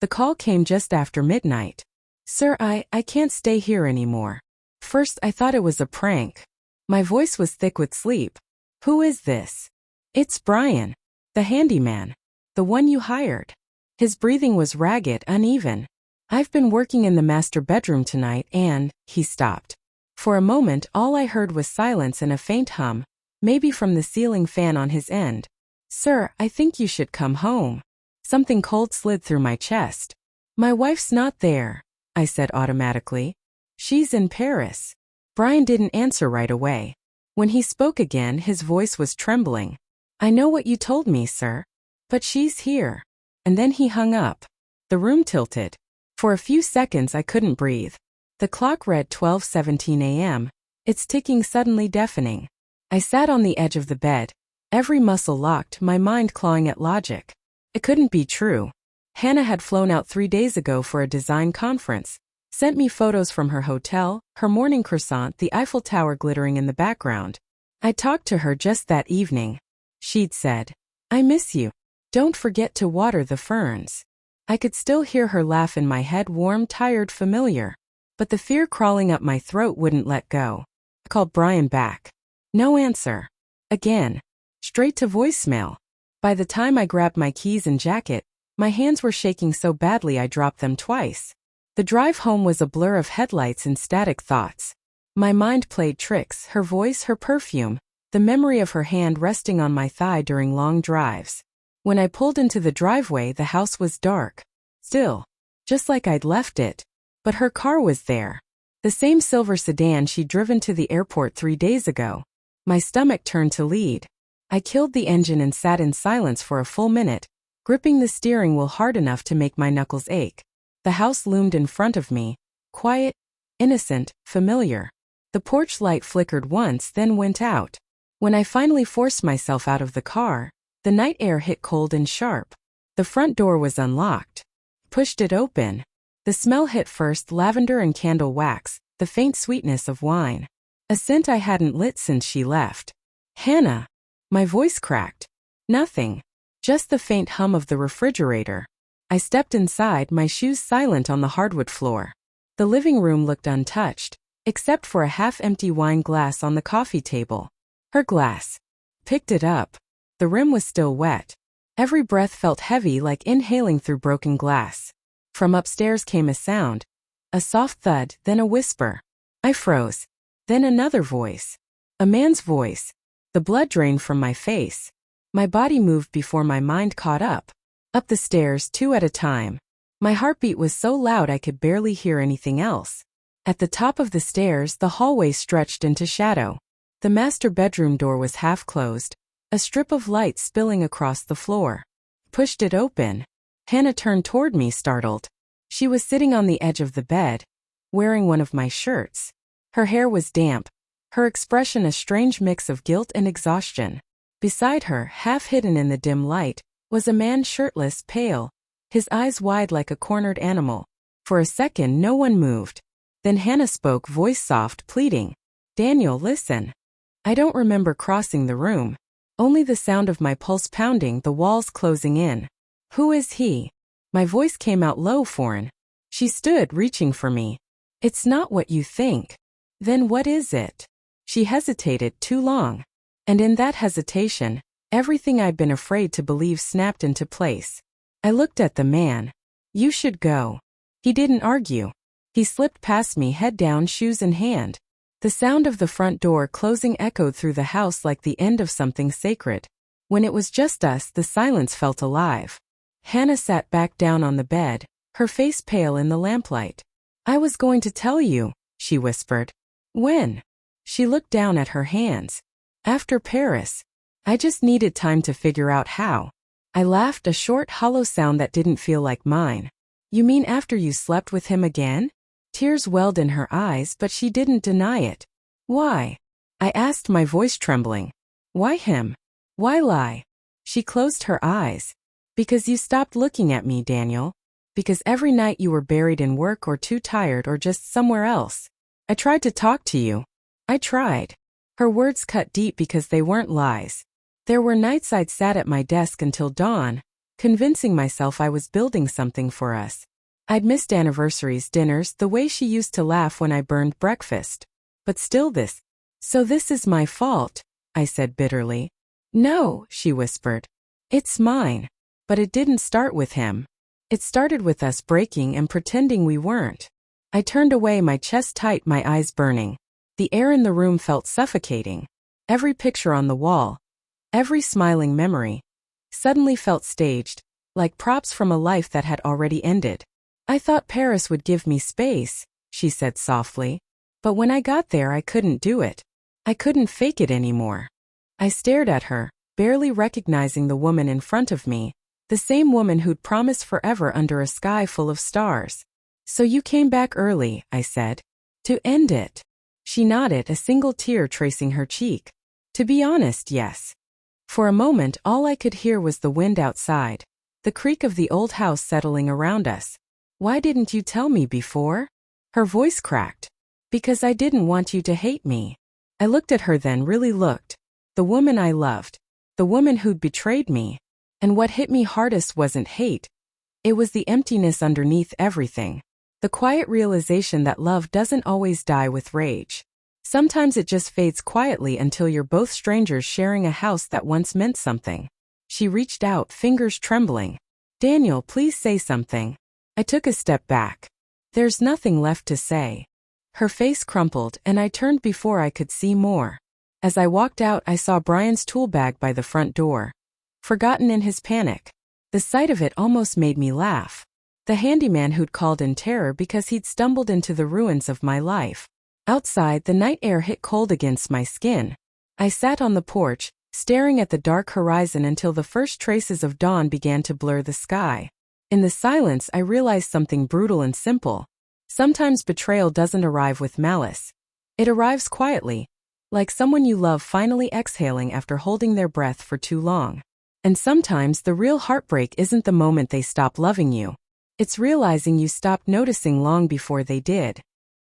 The call came just after midnight. Sir, I can't stay here anymore. First I thought it was a prank. My voice was thick with sleep. Who is this? It's Brian. The handyman. The one you hired. His breathing was ragged, uneven. I've been working in the master bedroom tonight and, he stopped. For a moment all I heard was silence and a faint hum, maybe from the ceiling fan on his end. Sir, I think you should come home. Something cold slid through my chest. My wife's not there, I said automatically. She's in Paris. Brian didn't answer right away. When he spoke again, his voice was trembling. I know what you told me, sir. But she's here. And then he hung up. The room tilted. For a few seconds I couldn't breathe. The clock read 12:17 a.m. Its ticking suddenly deafening. I sat on the edge of the bed, every muscle locked, my mind clawing at logic. It couldn't be true. Hannah had flown out 3 days ago for a design conference, sent me photos from her hotel, her morning croissant, the Eiffel Tower glittering in the background. I talked to her just that evening. She'd said, I miss you. Don't forget to water the ferns. I could still hear her laugh in my head, warm, tired, familiar. But the fear crawling up my throat wouldn't let go. I called Brian back. No answer. Again. Straight to voicemail. By the time I grabbed my keys and jacket, my hands were shaking so badly I dropped them twice. The drive home was a blur of headlights and static thoughts. My mind played tricks, her voice, her perfume, the memory of her hand resting on my thigh during long drives. When I pulled into the driveway, the house was dark. Still. Just like I'd left it. But her car was there. The same silver sedan she'd driven to the airport 3 days ago. My stomach turned to lead. I killed the engine and sat in silence for a full minute, gripping the steering wheel hard enough to make my knuckles ache. The house loomed in front of me, quiet, innocent, familiar. The porch light flickered once, then went out. When I finally forced myself out of the car, the night air hit cold and sharp. The front door was unlocked. Pushed it open. The smell hit first, lavender and candle wax, the faint sweetness of wine. A scent I hadn't lit since she left. Hannah. My voice cracked. Nothing. Just the faint hum of the refrigerator. I stepped inside, my shoes silent on the hardwood floor. The living room looked untouched, except for a half-empty wine glass on the coffee table. Her glass. Picked it up. The rim was still wet. Every breath felt heavy, like inhaling through broken glass. From upstairs came a sound. A soft thud, then a whisper. I froze. Then another voice. A man's voice. The blood drained from my face. My body moved before my mind caught up. Up the stairs, 2 at a time. My heartbeat was so loud I could barely hear anything else. At the top of the stairs, the hallway stretched into shadow. The master bedroom door was half closed, a strip of light spilling across the floor. Pushed it open. Hannah turned toward me, startled. She was sitting on the edge of the bed, wearing one of my shirts. Her hair was damp. Her expression a strange mix of guilt and exhaustion. Beside her, half hidden in the dim light, was a man shirtless, pale, his eyes wide like a cornered animal. For a second no one moved. Then Hannah spoke, voice soft, pleading. Daniel, listen. I don't remember crossing the room. Only the sound of my pulse pounding, the walls closing in. Who is he? My voice came out low, foreign. She stood, reaching for me. It's not what you think. Then what is it? She hesitated too long. And in that hesitation, everything I'd been afraid to believe snapped into place. I looked at the man. You should go. He didn't argue. He slipped past me, head down, shoes in hand. The sound of the front door closing echoed through the house like the end of something sacred. When it was just us, the silence felt alive. Hannah sat back down on the bed, her face pale in the lamplight. I was going to tell you, she whispered. When? She looked down at her hands. After Paris. I just needed time to figure out how. I laughed, a short, hollow sound that didn't feel like mine. You mean after you slept with him again? Tears welled in her eyes, but she didn't deny it. Why? I asked, my voice trembling. Why him? Why lie? She closed her eyes. Because you stopped looking at me, Daniel. Because every night you were buried in work or too tired or just somewhere else. I tried to talk to you. I tried. Her words cut deep because they weren't lies. There were nights I'd sat at my desk until dawn, convincing myself I was building something for us. I'd missed anniversaries, dinners, the way she used to laugh when I burned breakfast. But still this. So this is my fault, I said bitterly. No, she whispered. It's mine. But it didn't start with him. It started with us breaking and pretending we weren't. I turned away, my chest tight, my eyes burning. The air in the room felt suffocating. Every picture on the wall, every smiling memory, suddenly felt staged, like props from a life that had already ended. I thought Paris would give me space, she said softly. But when I got there, I couldn't do it. I couldn't fake it anymore. I stared at her, barely recognizing the woman in front of me, the same woman who'd promised forever under a sky full of stars. So you came back early, I said. To end it. She nodded, a single tear tracing her cheek. To be honest, yes. For a moment, all I could hear was the wind outside, the creak of the old house settling around us. Why didn't you tell me before? Her voice cracked. Because I didn't want you to hate me. I looked at her then, really looked. The woman I loved. The woman who'd betrayed me. And what hit me hardest wasn't hate. It was the emptiness underneath everything. The quiet realization that love doesn't always die with rage. Sometimes it just fades quietly until you're both strangers sharing a house that once meant something. She reached out, fingers trembling. Daniel, please say something. I took a step back. There's nothing left to say. Her face crumpled, and I turned before I could see more. As I walked out, I saw Brian's tool bag by the front door. Forgotten in his panic. The sight of it almost made me laugh. The handyman who'd called in terror because he'd stumbled into the ruins of my life. Outside, the night air hit cold against my skin. I sat on the porch, staring at the dark horizon until the first traces of dawn began to blur the sky. In the silence, I realized something brutal and simple. Sometimes betrayal doesn't arrive with malice. It arrives quietly, like someone you love finally exhaling after holding their breath for too long. And sometimes the real heartbreak isn't the moment they stop loving you. It's realizing you stopped noticing long before they did.